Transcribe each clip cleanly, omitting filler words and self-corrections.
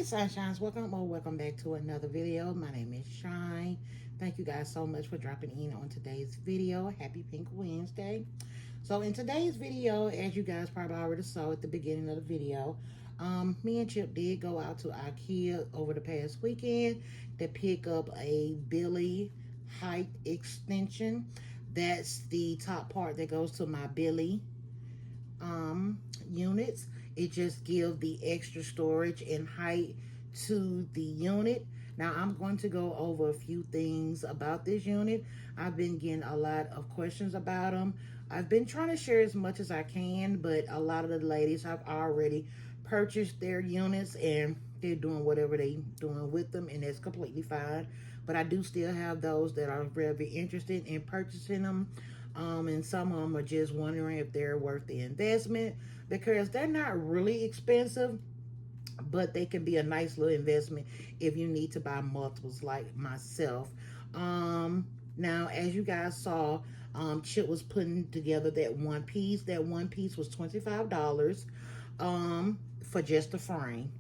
Sunshines, welcome back to another video. My name is Shyne. Thank you guys so much for dropping in on today's video. Happy Pink Wednesday. So in today's video, as you guys probably already saw at the beginning of the video, me and Chip did go out to Ikea over the past weekend to pick up a Billy height extension. That's the top part that goes to my Billy units. It just gives the extra storage and height to the unit. Now I'm going to go over a few things about this unit. I've been getting a lot of questions about them. I've been trying to share as much as I can, but a lot of the ladies have already purchased their units and they're doing whatever they're doing with them, and that's completely fine. But I do still have those that are very interested in purchasing them. And some of them are just wondering if they're worth the investment, because they're not really expensive, but they can be a nice little investment if you need to buy multiples like myself. Now, as you guys saw, Chip was putting together that one piece. That one piece was $25 for just the frame.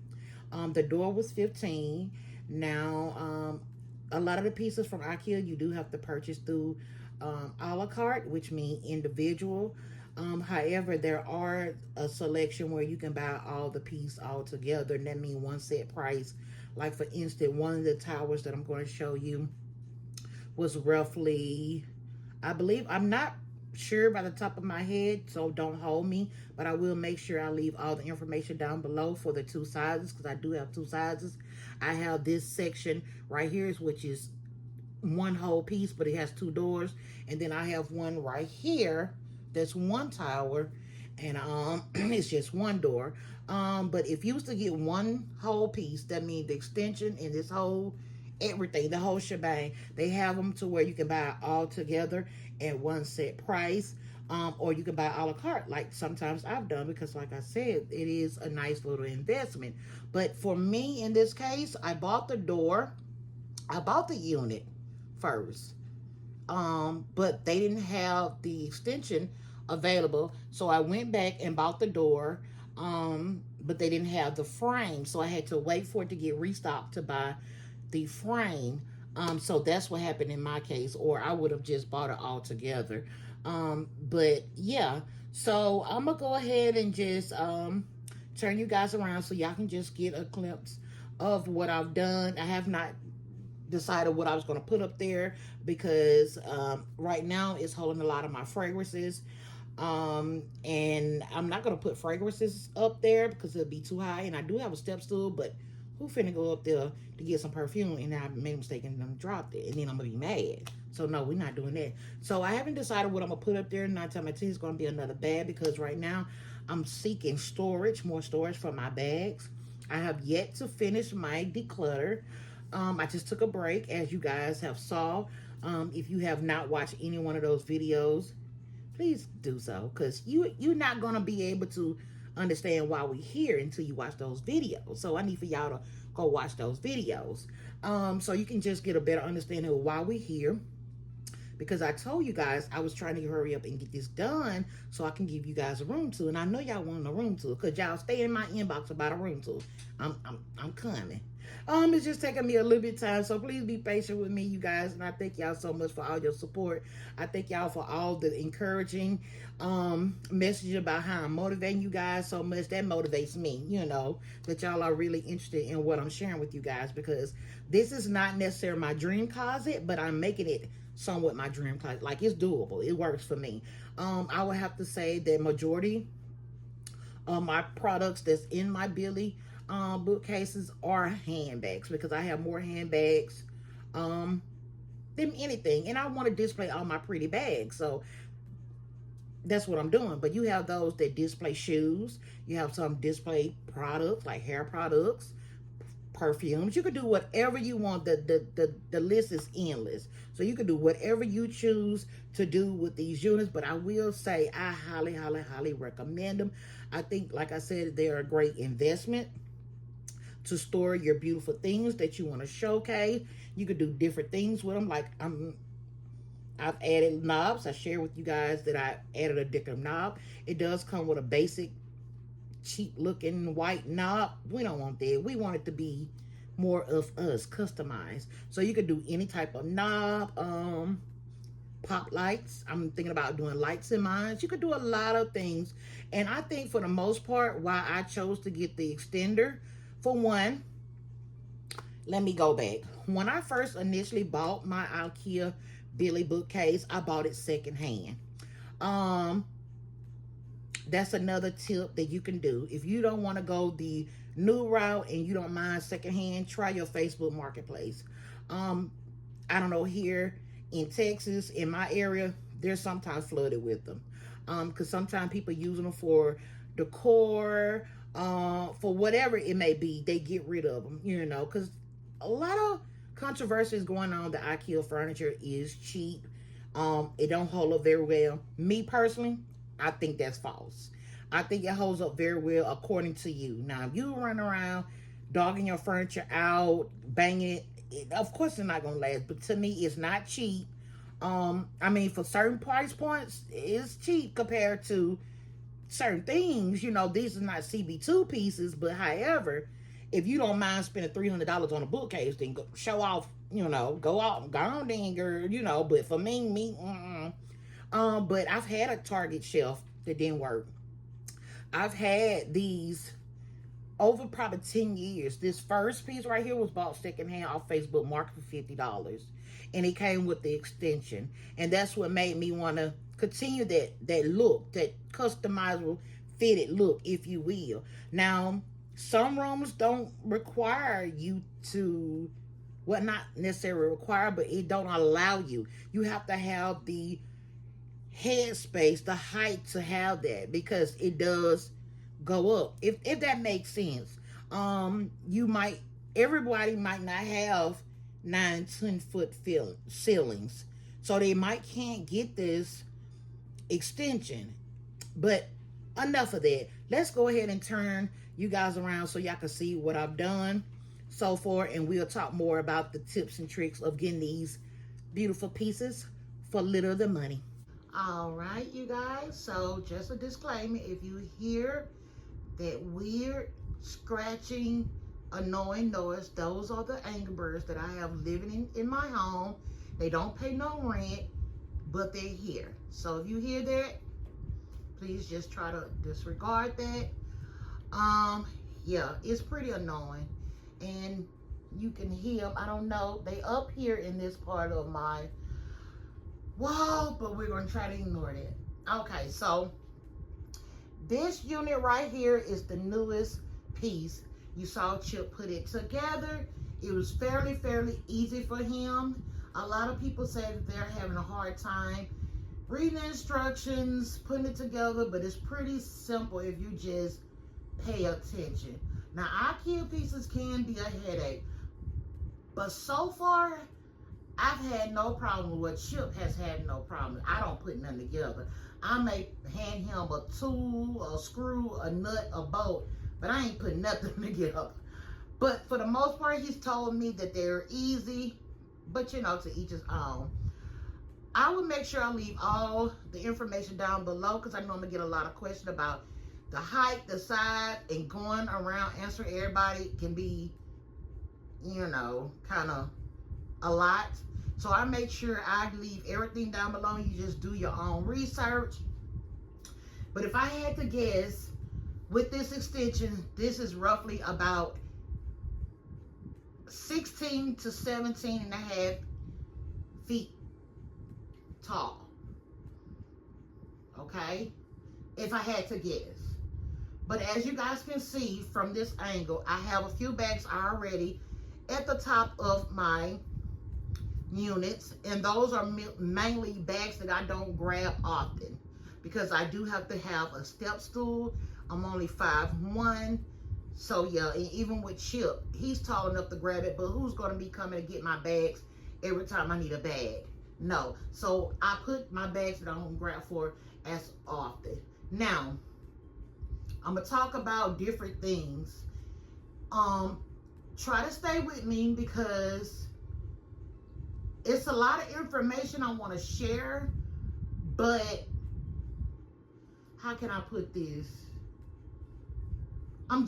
The door was $15. Now, a lot of the pieces from Ikea you do have to purchase through a la carte, which means individual. However, there are a selection where you can buy all the piece all together, and that means one set price. Like for instance, one of the towers that I'm going to show you was roughly, I believe, I'm not sure by the top of my head, so don't hold me, but I will make sure I leave all the information down below for the two sizes, because I do have two sizes. I have this section right here, which is one whole piece, but it has two doors, and then I have one right here that's one tower, and it's just one door. But if you was to get one whole piece, that means the extension and this whole everything, the whole shebang, they have them to where you can buy it all together at one set price, or you can buy a la carte like sometimes I've done, because like I said, it is a nice little investment. But for me in this case, I bought the door, I bought the unit first, but they didn't have the extension available, so I went back and bought the door, but they didn't have the frame, so I had to wait for it to get restocked to buy the frame. So that's what happened in my case, or I would have just bought it all together. But yeah, so I'm gonna go ahead and just turn you guys around so y'all can just get a glimpse of what I've done. I have not decided what I was going to put up there, because right now it's holding a lot of my fragrances, and I'm not going to put fragrances up there because it'll be too high, and I do have a step stool, but who finna go up there to get some perfume and I made a mistake and them dropped it, and then I'm gonna be mad. So no, we're not doing that. So I haven't decided what I'm gonna put up there. 9 times out of 10 it's gonna be another bag, because right now I'm seeking storage, more storage for my bags. I have yet to finish my declutter. I just took a break, as you guys have saw. If you have not watched any one of those videos, please do so, because you're not going to be able to understand why we're here until you watch those videos. So I need for y'all to go watch those videos, so you can just get a better understanding of why we're here. Because I told you guys I was trying to hurry up and get this done so I can give you guys a room tour. And I know y'all want a room tour, because y'all stay in my inbox about a room tour. I'm coming. It's just taking me a little bit of time, so please be patient with me, you guys. And I thank y'all so much for all your support. I thank y'all for all the encouraging messages about how I'm motivating you guys so much. That motivates me, you know, that y'all are really interested in what I'm sharing with you guys, because this is not necessarily my dream closet, but I'm making it somewhat my dream closet. Like, it's doable. It works for me. I would have to say that majority of my products that's in my Billy bookcases are handbags, because I have more handbags than anything, and I want to display all my pretty bags, so that's what I'm doing. But you have those that display shoes, you have some display products like hair products, perfumes. You can do whatever you want. The list is endless, so you can do whatever you choose to do with these units. But I will say I highly recommend them. I think, like I said, they're a great investment to store your beautiful things that you want to showcase. You could do different things with them. Like I've added knobs. I share with you guys that I added a different knob. It does come with a basic cheap looking white knob. We don't want that. We want it to be more of us, customized. So you could do any type of knob, pop lights. I'm thinking about doing lights in mine. You could do a lot of things. And I think for the most part, why I chose to get the extender, for one, let me go back. When I first initially bought my Ikea Billy bookcase, I bought it secondhand. Um, that's another tip that you can do. If you don't want to go the new route and you don't mind secondhand, try your Facebook Marketplace. I don't know, here in Texas, in my area, they're sometimes flooded with them. Because sometimes people using them for decor, for whatever it may be, they get rid of them, because a lot of controversy is going on. The IKEA furniture is cheap. It don't hold up very well. Me personally, I think that's false. I think it holds up very well according to you. Now, if you run around dogging your furniture out, banging it, of course it's not going to last. But to me, it's not cheap. I mean, for certain price points, it's cheap compared to certain things. These are not CB2 pieces, but however, if you don't mind spending $300 on a bookcase, then go show off, go out, go on then, girl, but for me, but I've had a Target shelf that didn't work. I've had these over probably 10 years. This first piece right here was bought secondhand off Facebook Market for $50. And it came with the extension. And that's what made me want to continue that look, that customizable fitted look, if you will. Now, some rooms don't require you to, well, not necessarily require, but it don't allow you. You have to have the headspace, the height to have that, because it does go up. If that makes sense. Everybody might not have 9-10 foot ceilings, so they can't get this extension. But enough of that. Let's go ahead and turn you guys around so y'all can see what I've done so far, and we'll talk more about the tips and tricks of getting these beautiful pieces for little the money. All right, you guys, so just a disclaimer: if you hear that weird scratching, annoying noise, those are the Angry Birds that I have living in my home. They don't pay no rent, but they're here. So if you hear that, please just try to disregard that. Yeah, it's pretty annoying, and you can hear them. I don't know, they up here in this part of my wall, but we're gonna try to ignore that. Okay, so this unit right here is the newest piece. You saw Chip put it together. It was fairly easy for him. A lot of people say that they're having a hard time reading the instructions, putting it together, but it's pretty simple if you just pay attention. Now, IKEA pieces can be a headache, but so far, I've had no problem with what Chip has had no problem. I don't put nothing together. I may hand him a tool, a screw, a nut, a bolt, but I ain't putting nothing together. But for the most part, he's told me that they're easy, but to each his own. I will make sure I leave all the information down below, because I know I'm gonna get a lot of questions about the height, the size, and going around answering everybody can be, kind of a lot. So I make sure I leave everything down below and you just do your own research. But if I had to guess, with this extension, this is roughly about 16 to 17 and a half feet tall. Okay? If I had to guess. But as you guys can see from this angle, I have a few bags already at the top of my units, and those are mainly bags that I don't grab often, because I do have to have a step stool. I'm only 5'1", so yeah, and even with Chip, he's tall enough to grab it, but who's going to be coming to get my bags every time I need a bag? No. So I put my bags that I don't grab for as often. Now, I'm going to talk about different things. Try to stay with me, because it's a lot of information I want to share, but how can I put this? I'm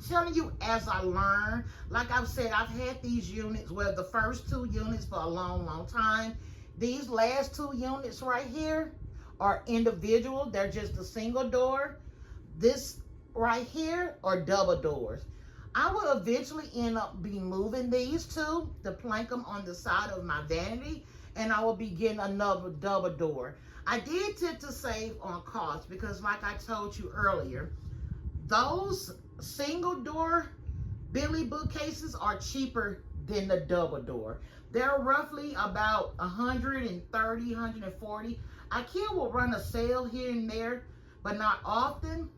telling you as I learn. Like I've said, I've had these units, well, the first two units for a long, long time. These last two units right here are individual. They're just a single door. This right here are double doors. I will eventually end up be moving these two to plank them on the side of my vanity, and I will be getting another double door. I did tend to save on cost because, like I told you earlier, those single door Billy bookcases are cheaper than the double door. They're roughly about 130, 140. IKEA will run a sale here and there, but not often.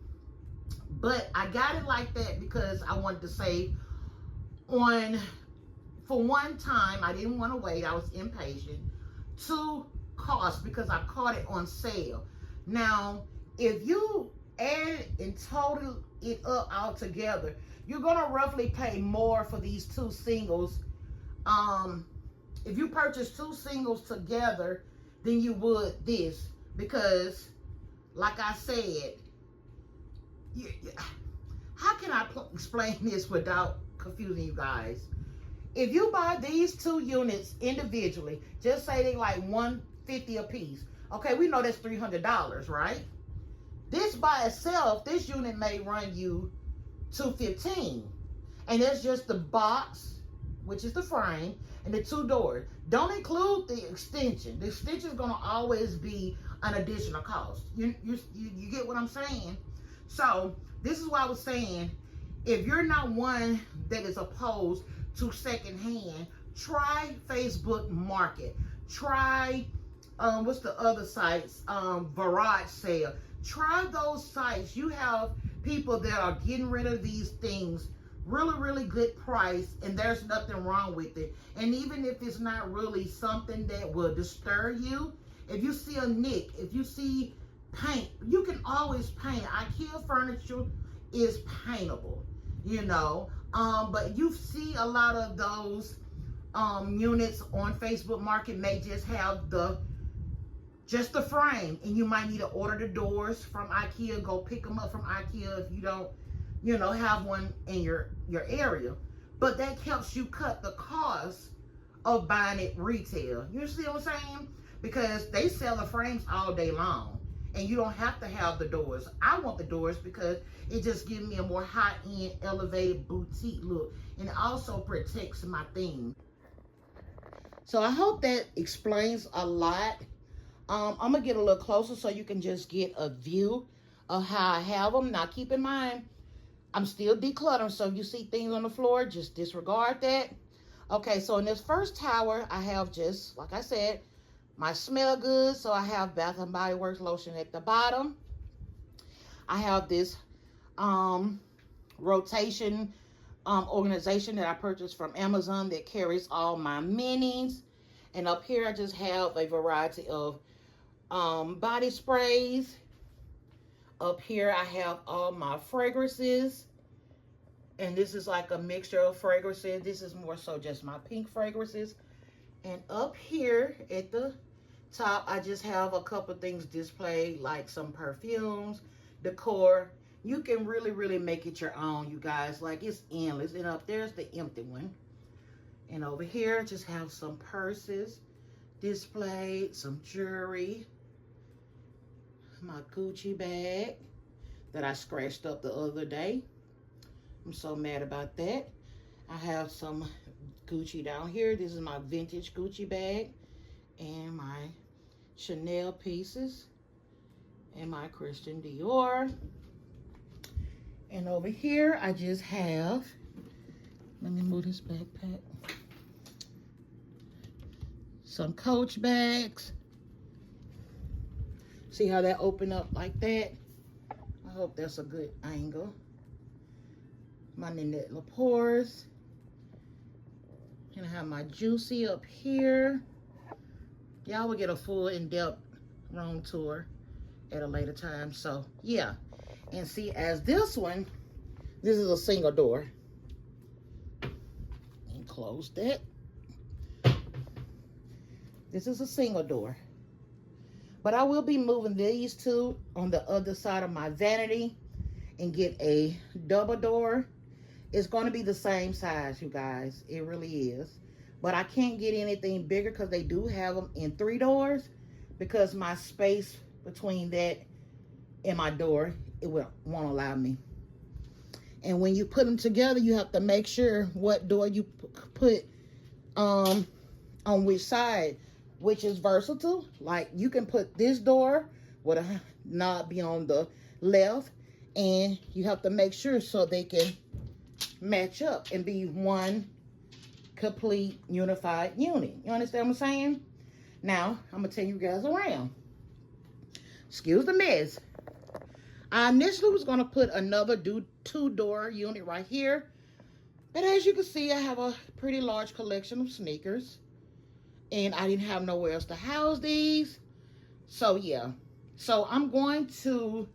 But I got it like that because I wanted to save on, for one time, I didn't want to wait. I was impatient. Two, cost, because I caught it on sale. Now, if you add and total it up all together, you're gonna roughly pay more for these two singles. If you purchase two singles together than you would this, because like I said, how can I explain this without confusing you guys? If you buy these two units individually, just say they like $150 a piece. Okay, we know that's $300, right? This by itself, this unit may run you $215, and that's just the box, which is the frame, and the two doors. Don't include the extension. The extension is gonna always be an additional cost. You get what I'm saying? So this is what I was saying. If you're not one that is opposed to secondhand, try Facebook Market. Try what's the other sites? Garage Sale. Try those sites. You have people that are getting rid of these things really, really good price, and there's nothing wrong with it. And even if it's not really something that will disturb you, if you see a nick, if you see paint, you can always paint. IKEA furniture is paintable, you know. But you see a lot of those units on Facebook Market may just have just the frame, and you might need to order the doors from IKEA. Go pick them up from IKEA if you don't, you know, have one in your area. But that helps you cut the cost of buying it retail. You see what I'm saying? Because they sell the frames all day long, and you don't have to have the doors. I want the doors because it just gives me a more high-end, elevated boutique look, and it also protects my theme. So I hope that explains a lot. I'm gonna get a little closer so you can just get a view of how I have them. Now keep in mind, I'm still decluttering, so if you see things on the floor, just disregard that. Okay, so in this first tower, I have, just like I said, my smell good. So I have Bath and Body Works lotion at the bottom. I have this rotation organization that I purchased from Amazon that carries all my minis. And up here, I just have a variety of body sprays. Up here, I have all my fragrances. And this is like a mixture of fragrances. This is more so just my pink fragrances. And up here at the top, I just have a couple things displayed, like some perfumes, decor. You can really, really make it your own, you guys. Like, it's endless. And up there's the empty one. And over here, I just have some purses displayed, some jewelry, my Gucci bag that I scratched up the other day. I'm so mad about that. I have some Gucci down here. This is my vintage Gucci bag, and my Chanel pieces, and my Christian Dior. And over here, I just have, let me move this backpack, some Coach bags. See how that open up like that? I hope that's a good angle. My Nanette Lepores. And I have my Juicy up here. Y'all will get a full in-depth room tour at a later time. So, yeah. And see, as this one, this is a single door. And close that. This is a single door. But I will be moving these two on the other side of my vanity. and get a double door. It's going to be the same size, you guys. It really is. But I can't get anything bigger because they do have them in 3 doors, because my space between that and my door, it won't allow me. And when you put them together, you have to make sure what door you put on which side, which is versatile. Like, you can put this door with a knob be on the left, and you have to make sure so they can match up and be one complete unified unit. You understand what I'm saying? Now, I'm going to take you guys around. Excuse the mess. I initially was going to put another 2-door unit right here. But as you can see, I have a pretty large collection of sneakers. And I didn't have nowhere else to house these. So, yeah. So, I'm going to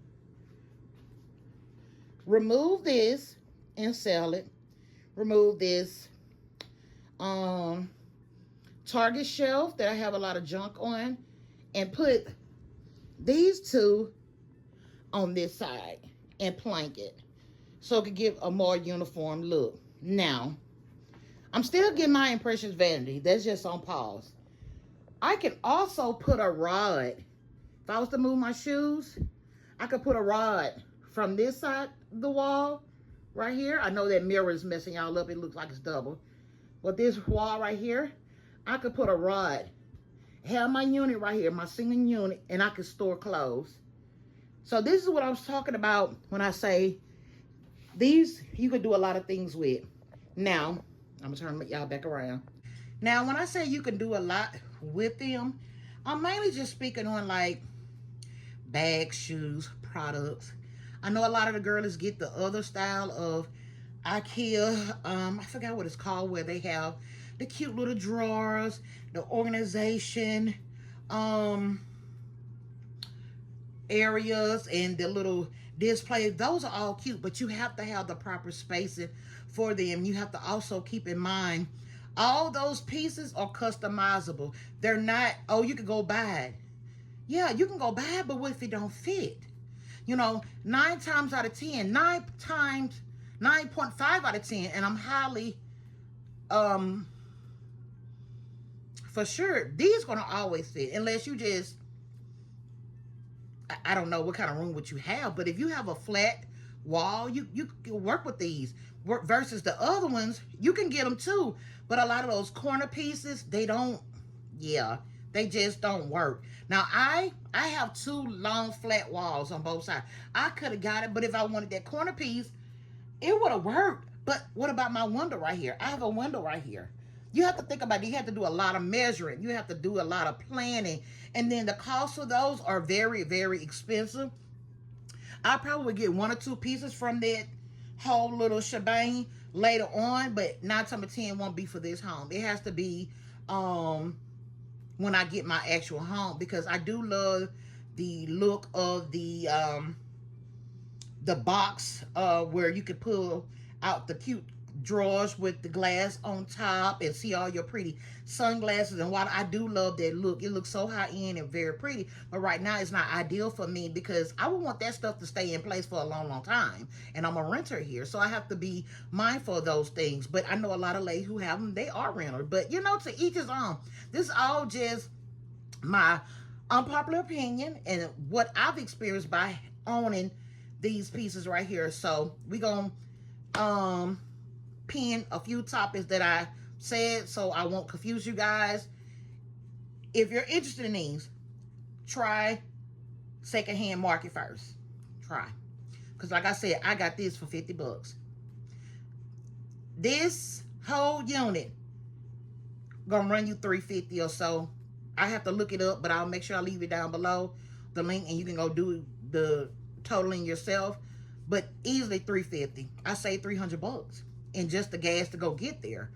remove this and sell it. Remove this Target shelf that I have a lot of junk on, and put these 2 on this side and plank it so it could give a more uniform look. Now, I'm still getting my Impressions vanity. That's just on pause. I can also put a rod. If I was to move my shoes, I could put a rod from this side of the wall right here. I know that mirror is messing y'all up. It looks like it's double. But this wall right here, I could put a rod. Have my unit right here, my single unit, and I could store clothes. So this is what I was talking about when I say these you could do a lot of things with. Now, I'm going to turn y'all back around. Now, when I say you can do a lot with them, I'm mainly just speaking on like bags, shoes, products. I know a lot of the girls get the other style of Ikea, I forgot what it's called, where they have the cute little drawers, the organization areas, and the little displays. Those are all cute, but you have to have the proper spacing for them. You have to also keep in mind all those pieces are customizable. They're not, oh, you can go buy it. Yeah, you can go buy it, but what if it don't fit? You know, 9 times out of 10, 9.5 out of 10, and I'm highly, for sure, these gonna always fit, unless you just, I don't know what kind of room would you have, but if you have a flat wall, you can work with these. Versus the other ones, you can get them too, but a lot of those corner pieces, they don't, yeah, they just don't work. Now, I have 2 long flat walls on both sides. I could have got it, but if I wanted that corner piece, it would have worked. But what about my window right here? I have a window right here. You have to think about it. You have to do a lot of measuring. You have to do a lot of planning. And then the cost of those are very, very expensive. I probably would get 1 or 2 pieces from that whole little shebang later on, but 9 times out of 10 won't be for this home. It has to be when I get my actual home, because I do love the look of the box where you can pull out the cute drawers with the glass on top and see all your pretty sunglasses. And while I do love that look, it looks so high-end and very pretty, but right now it's not ideal for me because I would want that stuff to stay in place for a long, long time, and I'm a renter here, so I have to be mindful of those things. But I know a lot of ladies who have them, they are renters, but you know, to each his own. This is all just my unpopular opinion and what I've experienced by owning these pieces right here. So we're gonna pin a few topics that I said so I won't confuse you guys. If you're interested in these, try secondhand market first. Try, because like I said, I got this for 50 bucks. This whole unit gonna run you $350 or so. I have to look it up, but I'll make sure I leave it down below, the link, and you can go do the totaling yourself. But easily $350. I say 300 bucks. And just the gas to go get there.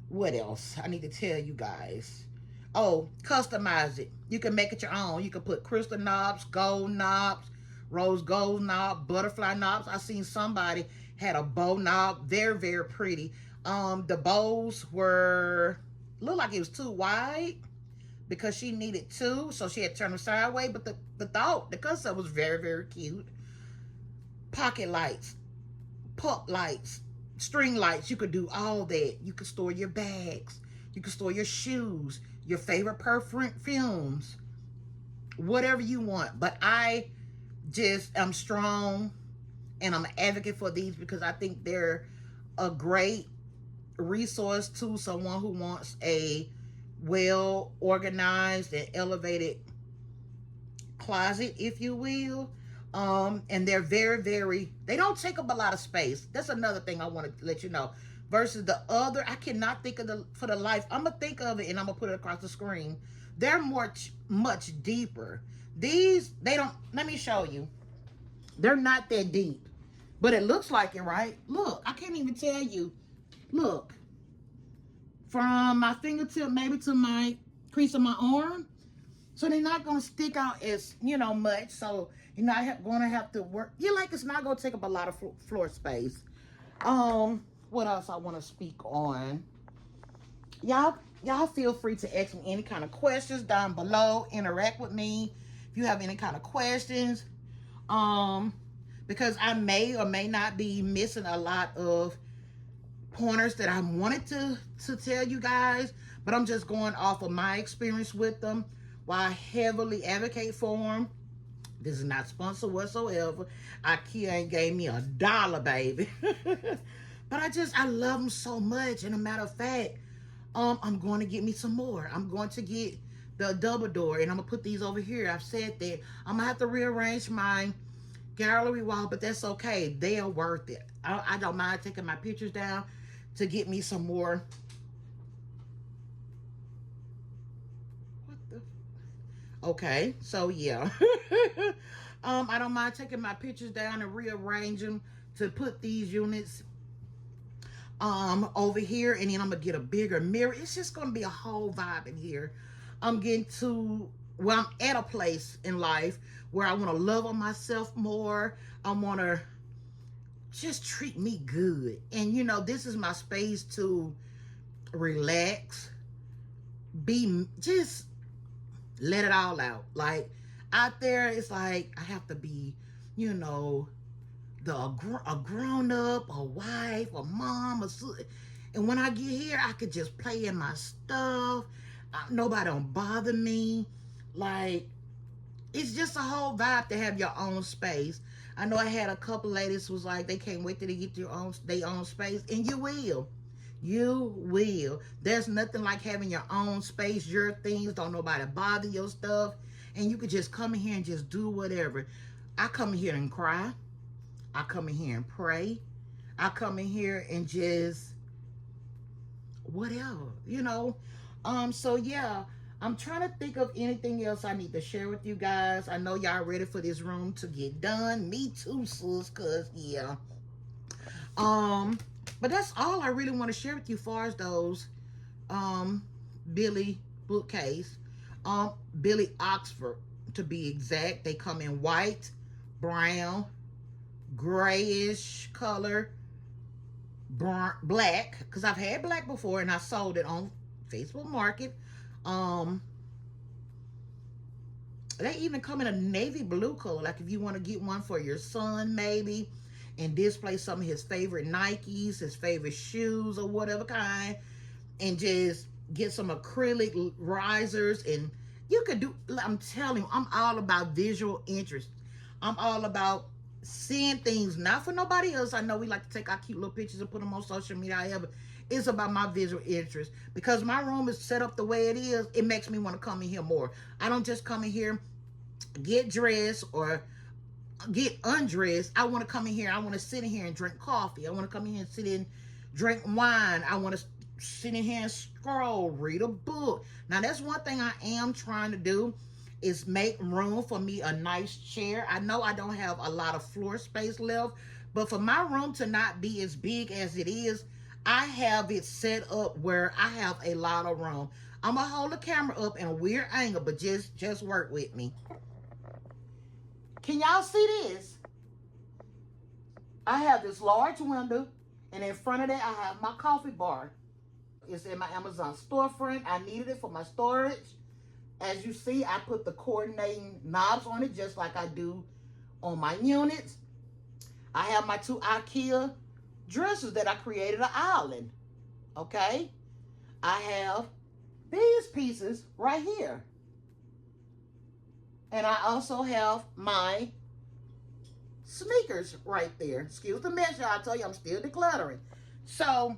What else I need to tell you guys? Oh, customize it. You can make it your own. You can put crystal knobs, gold knobs, rose gold knob, butterfly knobs. I seen somebody had a bow knob. Very, very pretty. The bows were, looked like it was too wide, because she needed two, so she had turned them sideways. But the concept was very, very cute. Pocket lights, puck lights, string lights. You could do all that. You could store your bags. You could store your shoes, your favorite perfumes, whatever you want. But I'm strong and I'm an advocate for these because I think they're a great resource to someone who wants a well organized and elevated closet, if you will. And they're very, very, they don't take up a lot of space. That's another thing I want to let you know. Versus the other, I cannot think of for the life. I'm gonna think of it and I'm gonna put it across the screen. They're much deeper. These, they don't, let me show you. They're not that deep, but it looks like it, right? Look, I can't even tell you. Look, from my fingertip maybe to my crease of my arm. So they're not going to stick out as, much. So you're not going to have to work. It's not going to take up a lot of floor space. What else I want to speak on? Y'all feel free to ask me any kind of questions down below. Interact with me if you have any kind of questions. Because I may or may not be missing a lot of pointers that I wanted to tell you guys, but I'm just going off of my experience with them while I heavily advocate for them. This is not sponsored whatsoever. Ikea ain't gave me $1, baby. But I love them so much. And a matter of fact, I'm going to get me some more. I'm going to get the double door and I'm gonna put these over here. I've said that I'm gonna have to rearrange my gallery wall, but that's okay. They are worth it. I don't mind taking my pictures down to get me some more. What the? Okay, so yeah. I don't mind taking my pictures down and rearrange them to put these units over here, and then I'm gonna get a bigger mirror. It's just gonna be a whole vibe in here. I'm getting to I'm at a place in life where I want to love on myself more. I want to just treat me good. And this is my space to relax, just let it all out. Like out there, it's like I have to be, a grown up, a wife, a mom, and when I get here, I could just play in my stuff. Nobody don't bother me. Like, it's just a whole vibe to have your own space. I know I had a couple ladies was like, they can't wait till they get their own space, and you will. You will. There's nothing like having your own space, your things, don't nobody bother your stuff, and you could just come in here and just do whatever. I come in here and cry. I come in here and pray. I come in here and just whatever, so yeah, I'm trying to think of anything else I need to share with you guys. I know y'all ready for this room to get done. Me too, sis, cause yeah. But that's all I really want to share with you as far as those Billy bookcase. Billy Oxberg to be exact. They come in white, brown, grayish color, black, because I've had black before and I sold it on Facebook Market. They even come in a navy blue color, like if you want to get one for your son maybe and display some of his favorite Nikes, his favorite shoes or whatever kind, and just get some acrylic risers. And you could do, I'm telling you, I'm all about visual interest. I'm all about seeing things, not for nobody else. I know we like to take our cute little pictures and put them on social media, however. It's about my visual interest. Because my room is set up the way it is, it makes me want to come in here more. I don't just come in here, get dressed or get undressed. I want to come in here. I want to sit in here and drink coffee. I want to come in here and sit in, drink wine. I want to sit in here and scroll, read a book. Now, that's one thing I am trying to do, is make room for me a nice chair. I know I don't have a lot of floor space left, but for my room to not be as big as it is, I have it set up where I have a lot of room. I'm gonna hold the camera up in a weird angle, but just work with me. Can y'all see this? I have this large window, and in front of that, I have my coffee bar. It's in my Amazon storefront. I needed it for my storage. As you see, I put the coordinating knobs on it just like I do on my units. I have my 2 Ikea dressers that I created an island. Okay? I have these pieces right here. And I also have my sneakers right there. Excuse the mess, y'all. I tell you, I'm still decluttering. So,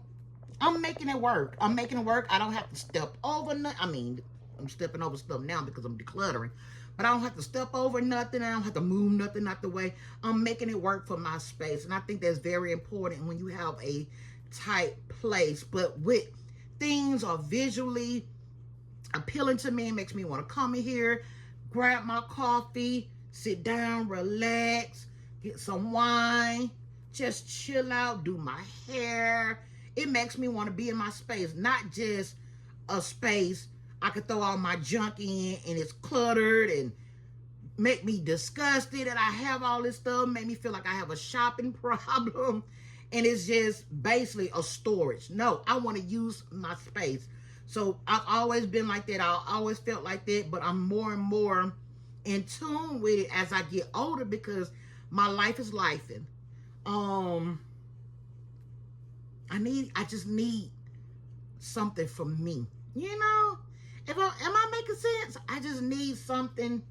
I'm making it work. I'm making it work. I don't have to step over nothing. I mean, I'm stepping over stuff now because I'm decluttering. But I don't have to step over nothing. I don't have to move nothing out the way. I'm making it work for my space. And I think that's very important when you have a tight place. But with things are visually appealing to me, it makes me want to come in here, grab my coffee, sit down, relax, get some wine, just chill out, do my hair. It makes me want to be in my space, not just a space I could throw all my junk in and it's cluttered and make me disgusted and I have all this stuff, make me feel like I have a shopping problem and it's just basically a storage. No, I want to use my space. So I've always been like that. I always felt like that, but I'm more and more in tune with it as I get older because my life is lifing. I just need something for me. You know? Am I making sense? I just need something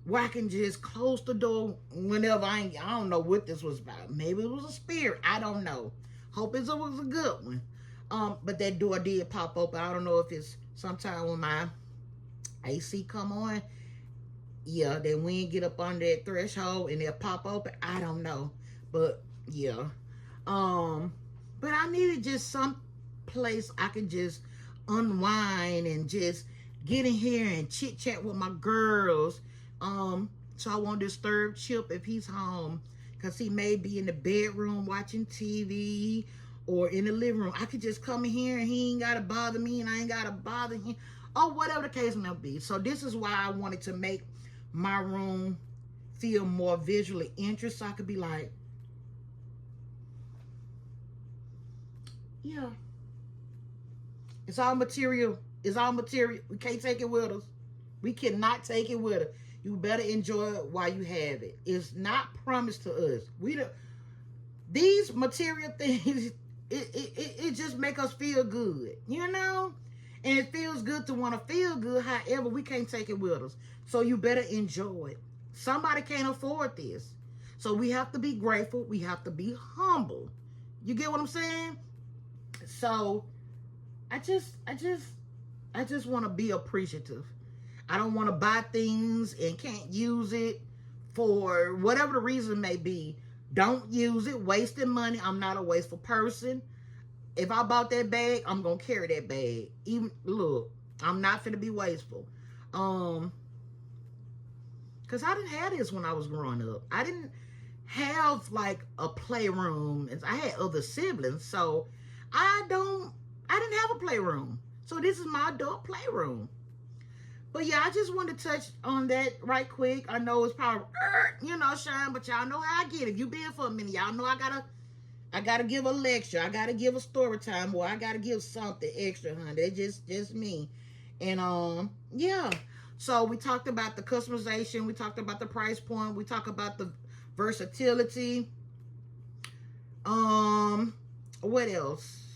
where I can just close the door whenever I don't know what this was about. Maybe it was a spirit. I don't know. Hope it was a good one. But that door did pop open. I don't know if it's sometime when my AC come on. Yeah, that wind get up on that threshold and it'll pop open. I don't know. But yeah. But I needed just some place I could just unwind and just get in here and chit chat with my girls. So I won't disturb Chip if he's home, because he may be in the bedroom watching TV or in the living room. I could just come in here and he ain't gotta bother me and I ain't gotta bother him, or whatever the case may be. So this is why I wanted to make my room feel more visually interesting. So I could be like, yeah, it's all material. It's all material. We can't take it with us. We cannot take it with us. You better enjoy it while you have it. It's not promised to us. These material things, it just make us feel good, you know? And it feels good to want to feel good. However, we can't take it with us. So you better enjoy it. Somebody can't afford this. So we have to be grateful. We have to be humble. You get what I'm saying? So I just want to be appreciative. I don't want to buy things and can't use it for whatever the reason may be. Don't use it. Wasting money. I'm not a wasteful person. If I bought that bag, I'm going to carry that bag. Even, look, I'm not finna be wasteful. Because I didn't have this when I was growing up. I didn't have like a playroom. I had other siblings, so I didn't have a playroom. So this is my adult playroom. But yeah, I just wanted to touch on that right quick. I know it's probably, Shyne, but y'all know how I get it. If you been for a minute, y'all know I gotta give a lecture. I gotta give a story time, or I gotta give something extra, honey. That's just me. And yeah. So we talked about the customization. We talked about the price point. We talked about the versatility. What else?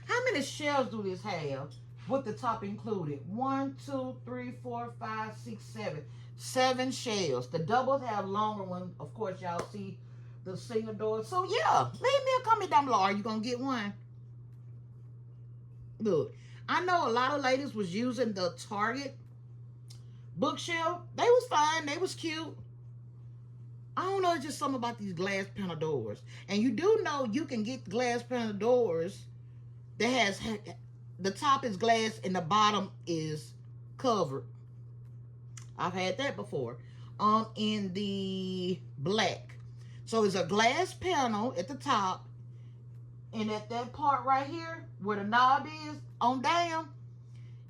How many shelves do this have? With the top included. 1, 2, 3, 4, 5, 6, 7. 7 shelves. The doubles have longer ones. Of course, y'all see the single doors. So yeah, leave me a comment down below. Are you gonna get one? Look, I know a lot of ladies was using the Target bookshelf. They was fine. They was cute. I don't know, it's just something about these glass panel doors. And you do know you can get glass panel doors that has, the top is glass and the bottom is covered. I've had that before. In the black. So it's a glass panel at the top. And at that part right here, where the knob is, on down,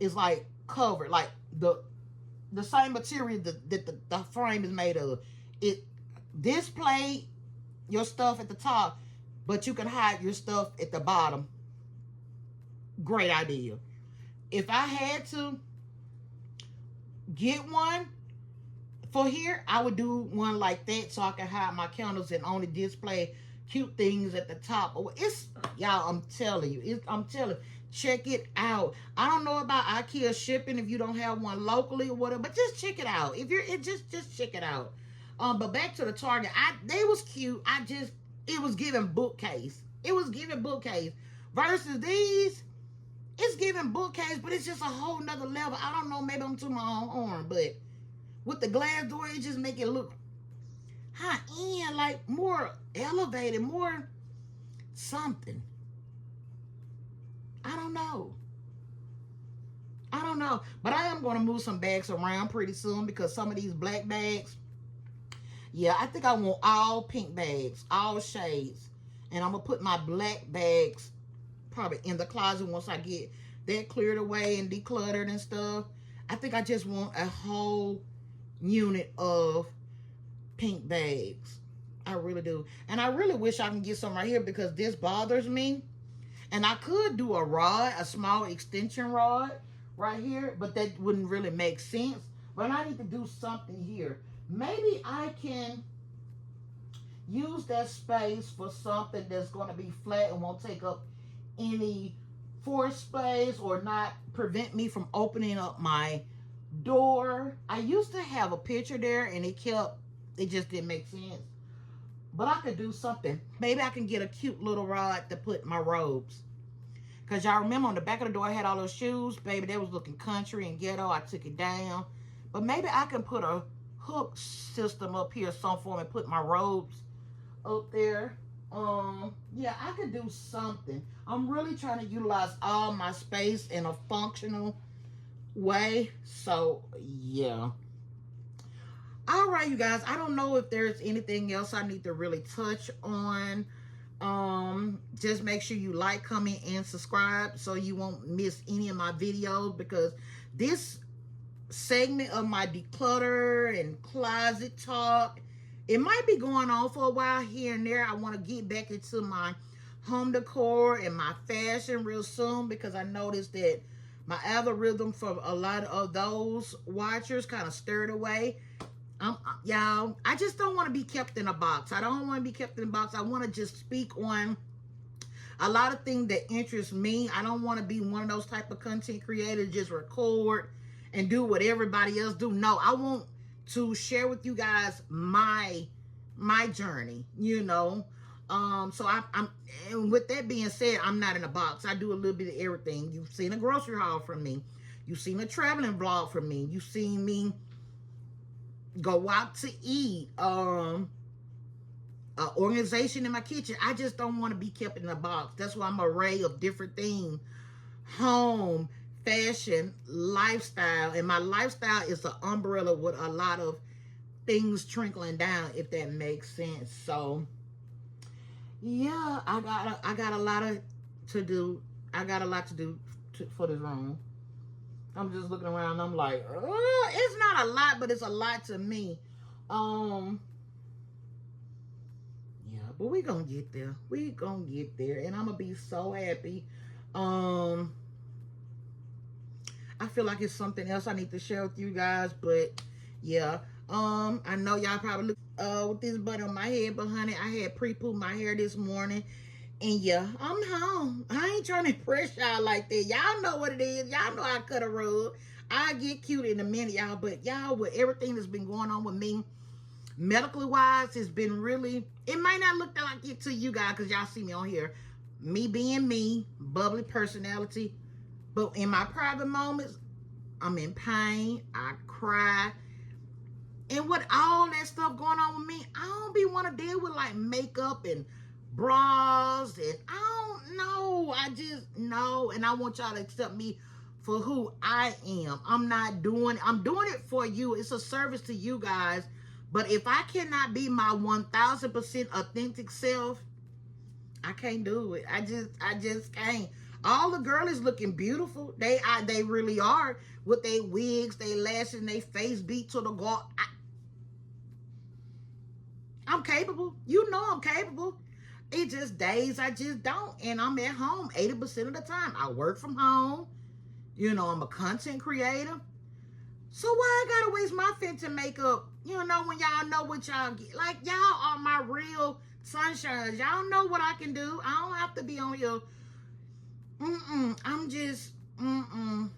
is like covered. Like the same material that the frame is made of. It display your stuff at the top, but you can hide your stuff at the bottom. Great idea. If I had to, get one for here, I would do one like that so I can hide my counters and only display cute things at the top. It's, y'all, I'm telling you, I'm telling you, check it out. I don't know about Ikea shipping if you don't have one locally or whatever, but just check it out. If you're just check it out. But back to the Target, they was cute. It was giving bookcase. It was giving bookcase versus these. It's giving bookcase, but it's just a whole nother level. I don't know, maybe I'm to my own horn, but with the glass door, it just make it look high end, like more elevated, more something. I don't know. But I am going to move some bags around pretty soon because some of these black bags, yeah, I think I want all pink bags, all shades. And I'm going to put my black bags probably in the closet once I get that cleared away and decluttered and stuff. I think I just want a whole unit of pink bags. I really do. And I really wish I can get some right here because this bothers me. And I could do a small extension rod right here, but that wouldn't really make sense. But I need to do something here. Maybe I can use that space for something that's going to be flat and won't take up any floor space or not prevent me from opening up my door. I used to have a picture there and it just didn't make sense. But I could do something. Maybe I can get a cute little rod to put my robes. Because y'all remember on the back of the door I had all those shoes. Baby, they was looking country and ghetto. I took it down. But maybe I can put a hook system up here some form and put my robes up there. Yeah, I could do something. I'm really trying to utilize all my space in a functional way. So, yeah. All right, you guys. I don't know if there's anything else I need to really touch on. Just make sure you like, comment, and subscribe so you won't miss any of my videos, because this segment of my declutter and closet talk, it might be going on for a while here and there. I want to get back into my home decor and my fashion real soon, because I noticed that my algorithm for a lot of those watchers kind of stirred away. Y'all, I just don't want to be kept in a box. I don't want to be kept in a box. I want to just speak on a lot of things that interest me. I don't want to be one of those type of content creators, just record and do what everybody else do. No, I want to share with you guys my journey, you know. So I'm and with that being said, I'm not in a box. I do a little bit of everything. You've seen a grocery haul from me. You've seen a traveling vlog from me. You've seen me go out to eat, organization in my kitchen. I just don't want to be kept in a box. That's why I'm an array of different things: home, fashion, lifestyle. And my lifestyle is an umbrella with a lot of things trickling down, if that makes sense. So yeah, I got a lot to do. I got a lot to do for this room. I'm just looking around. I'm like, oh, it's not a lot, but it's a lot to me. Yeah, but we gonna get there. We gonna get there, and I'm gonna be so happy. I feel like it's something else I need to share with you guys, but yeah. I know y'all probably look with this bun on my head, but honey, I had pre-pooped my hair this morning. And yeah, I'm home. I ain't trying to impress y'all like that. Y'all know what it is. Y'all know I cut a rug. I get cute in a minute, y'all. But y'all, with everything that's been going on with me, medically wise, it's been really, it might not look like it to you guys because y'all see me on here. Me being me, bubbly personality. But in my private moments, I'm in pain. I cry. And with all that stuff going on with me, I don't be want to deal with like makeup and bras, and I don't know. I just know, and I want y'all to accept me for who I am. I'm doing it for you. It's a service to you guys. But if I cannot be my 1000% authentic self, I can't do it. I just can't. All the girlies looking beautiful. They really are, with their wigs, their lashes, and their face beat to the guard. I'm capable. You know I'm capable. It just days I just don't. And I'm at home 80% of the time. I work from home. You know, I'm a content creator. So why I gotta waste my Fenton makeup? You know, when y'all know what y'all get. Like, y'all are my real sunshines. Y'all know what I can do. I don't have to be on here. I'm just, And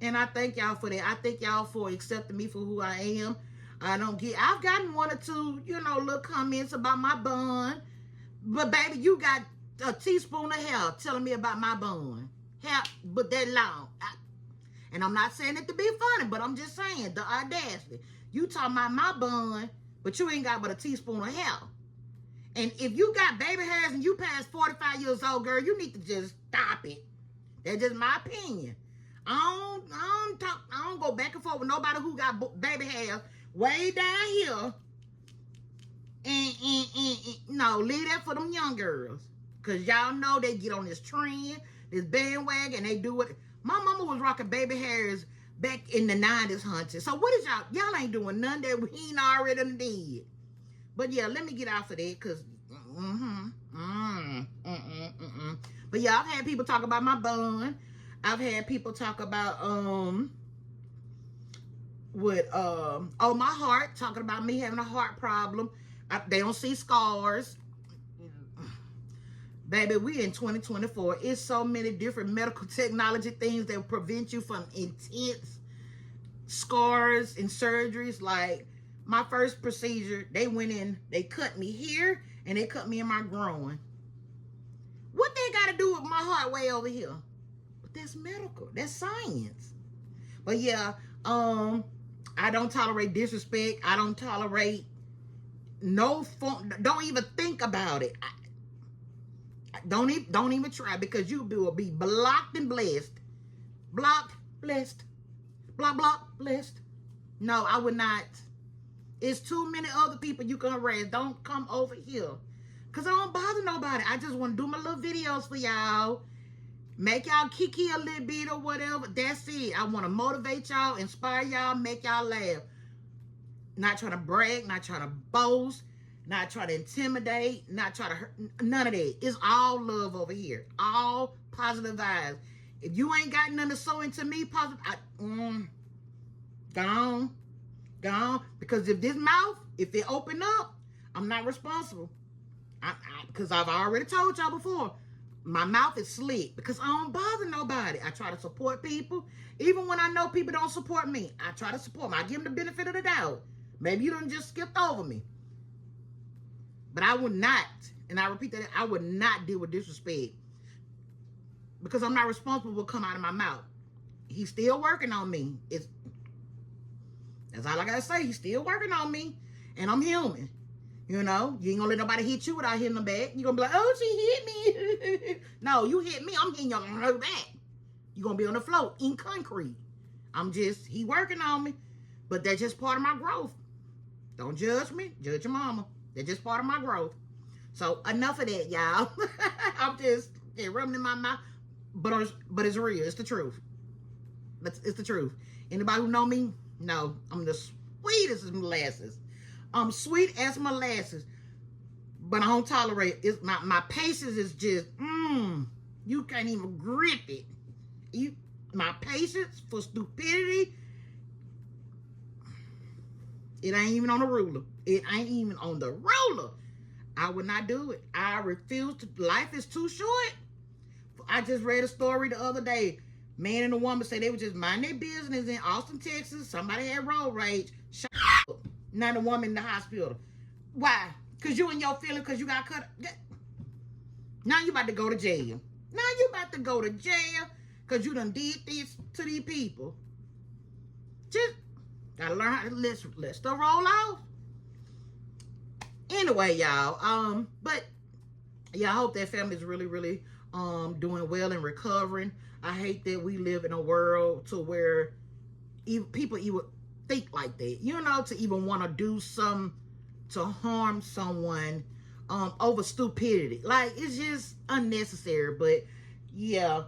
I thank y'all for that. I thank y'all for accepting me for who I am. I've gotten one or two, little comments about my bun. But baby, you got a teaspoon of hair telling me about my bun. Hair, but that long. And I'm not saying it to be funny, but I'm just saying the audacity. You talking about my bun, but you ain't got but a teaspoon of hair. And if you got baby hairs and you past 45 years old, girl, you need to just stop it. That's just my opinion. I don't go back and forth with nobody who got baby hairs way down here. And no, leave that for them young girls. Because y'all know they get on this trend, this bandwagon, they do it. My mama was rocking baby hairs back in the 90s, hunting. So what is y'all ain't doing none that we ain't already done did. But yeah, let me get off of that, because But yeah, I've had people talk about my bun. I've had people talk about my heart, talking about me having a heart problem. They don't see scars. Baby, we in 2024. It's so many different medical technology things that prevent you from intense scars and surgeries. Like my first procedure, they went in, they cut me here, and they cut me in my groin. What they got to do with my heart way over here? But that's medical. That's science. But yeah, I don't tolerate disrespect. I don't tolerate no phone. Don't even think about it. Don't even try, because you will be blocked and blessed. Blocked, blessed. Block, blessed. No, I would not. It's too many other people you can harass. Don't come over here. Because I don't bother nobody. I just want to do my little videos for y'all. Make y'all kiki a little bit or whatever. That's it. I want to motivate y'all, inspire y'all, make y'all laugh. Not trying to brag, not trying to boast, not trying to intimidate, not trying to hurt. None of that. It's all love over here. All positive vibes. If you ain't got nothing to sow into me, positive, gone. Because if this mouth, if it open up, I'm not responsible. Because I've already told y'all before, my mouth is slick because I don't bother nobody. I try to support people. Even when I know people don't support me, I try to support them. I give them the benefit of the doubt. Maybe you done just skipped over me. But I would not, and I repeat that, I would not deal with disrespect. Because I'm not responsible for what come out of my mouth. He's still working on me. That's all I got to say. He's still working on me. And I'm human. You know, you ain't gonna let nobody hit you without hitting them back. You're gonna be like, oh, she hit me. No, you hit me, I'm hitting your back. You're gonna be on the floor in concrete. He working on me. But that's just part of my growth. Don't judge me, judge your mama. That's just part of my growth. So enough of that, y'all. I'm just rubbing in my mouth. But it's real, it's the truth. It's the truth. Anybody who know me, know I'm the sweetest as molasses. I'm sweet as molasses, but I don't tolerate it. My patience is just, you can't even grip it. My patience for stupidity, it ain't even on the ruler. It ain't even on the ruler. I would not do it. I refuse to. Life is too short. I just read a story the other day. Man and a woman say they were just minding their business in Austin, Texas. Somebody had road rage. Now the woman in the hospital. Why? Because you in your feeling because you got cut. Now you about to go to jail. Now you about to go to jail because you done did this to these people. Just gotta learn how to let stuff roll off. Anyway, y'all. But yeah, I hope that family's really, really doing well and recovering. I hate that we live in a world to where people even think like that, to even want to do something to harm someone over stupidity. Like, it's just unnecessary. But yeah,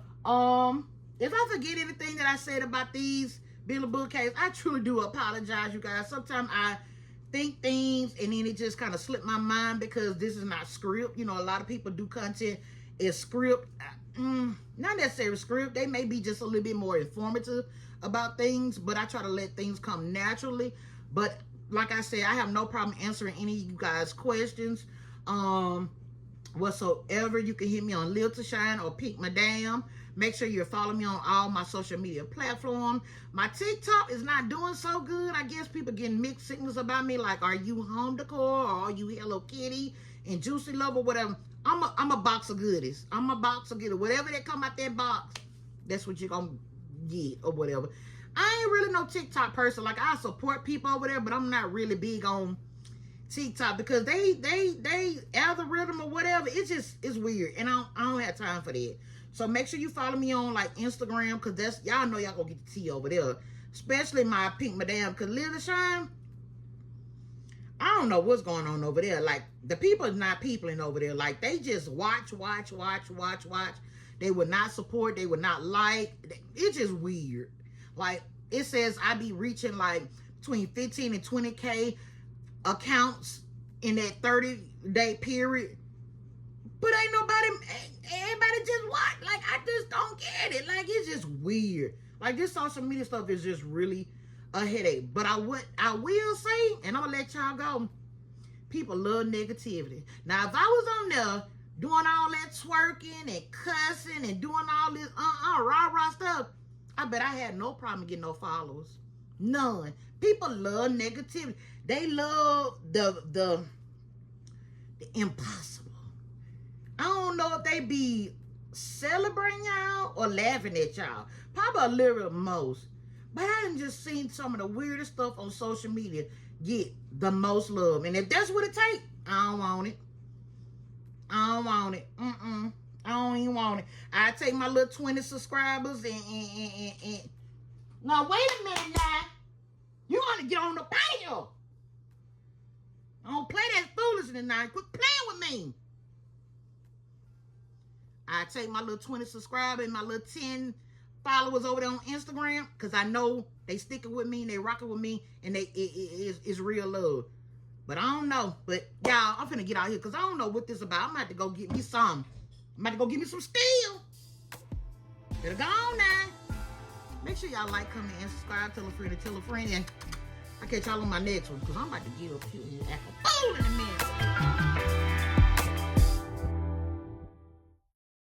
if I forget anything that I said about these Billy bookcase, I truly do apologize, you guys. Sometimes I think things and then it just kind of slipped my mind because this is not script. A lot of people do content as script. not necessarily script. They may be just a little bit more informative about things, but I try to let things come naturally. But like I said, I have no problem answering any of you guys' questions. Whatsoever, you can hit me on Live to Shine or Pick Madam. Make sure you're following me on all my social media platforms. My TikTok is not doing so good. I guess people getting mixed signals about me, like, are you home decor or are you Hello Kitty and Juicy Love or whatever? I'm a box of goodies. I'm a box of goodies. Whatever that come out that box, that's what you're gonna get or whatever. I ain't really no TikTok person. Like, I support people over there, but I'm not really big on TikTok because they algorithm or whatever, it's weird, and I don't have time for that. So make sure you follow me on like Instagram, because that's, y'all know y'all gonna get the tea over there, especially my Pink Madam. Because Live to Shine, I don't know what's going on over there. Like, the people is not peopling over there. Like, they just watch. They would not support, they would not like. It's just weird. Like, it says I be reaching like between 15 and 20K accounts in that 30-day period, but ain't nobody, everybody just watch. Like, I just don't get it. Like, it's just weird. Like, this social media stuff is just really a headache. But I will say, and I'm gonna let y'all go, people love negativity. Now, if I was on there doing all that twerking and cussing and doing all this rah stuff, I bet I had no problem getting no followers. None. People love negativity. They love the impossible. I don't know if they be celebrating y'all or laughing at y'all. Probably a little most. But I done just seen some of the weirdest stuff on social media get the most love. And if that's what it takes, I don't want it. I don't want it. I don't even want it. I take my little 20 subscribers and now wait a minute now. You want to get on the panel. I don't play that foolishness now. Quit playing with me. I take my little 20 subscribers and my little 10 followers over there on Instagram, because I know they sticking with me and they rocking with me, and it's real love. But I don't know. But y'all, I'm finna get out here because I don't know what this about. I'm about to go get me some. I'm about to go get me some steel. Better go on now. Make sure y'all like, comment, and subscribe. Tell a friend to tell a friend. And I'll catch y'all on my next one, because I'm about to get up here and act a fool in a minute.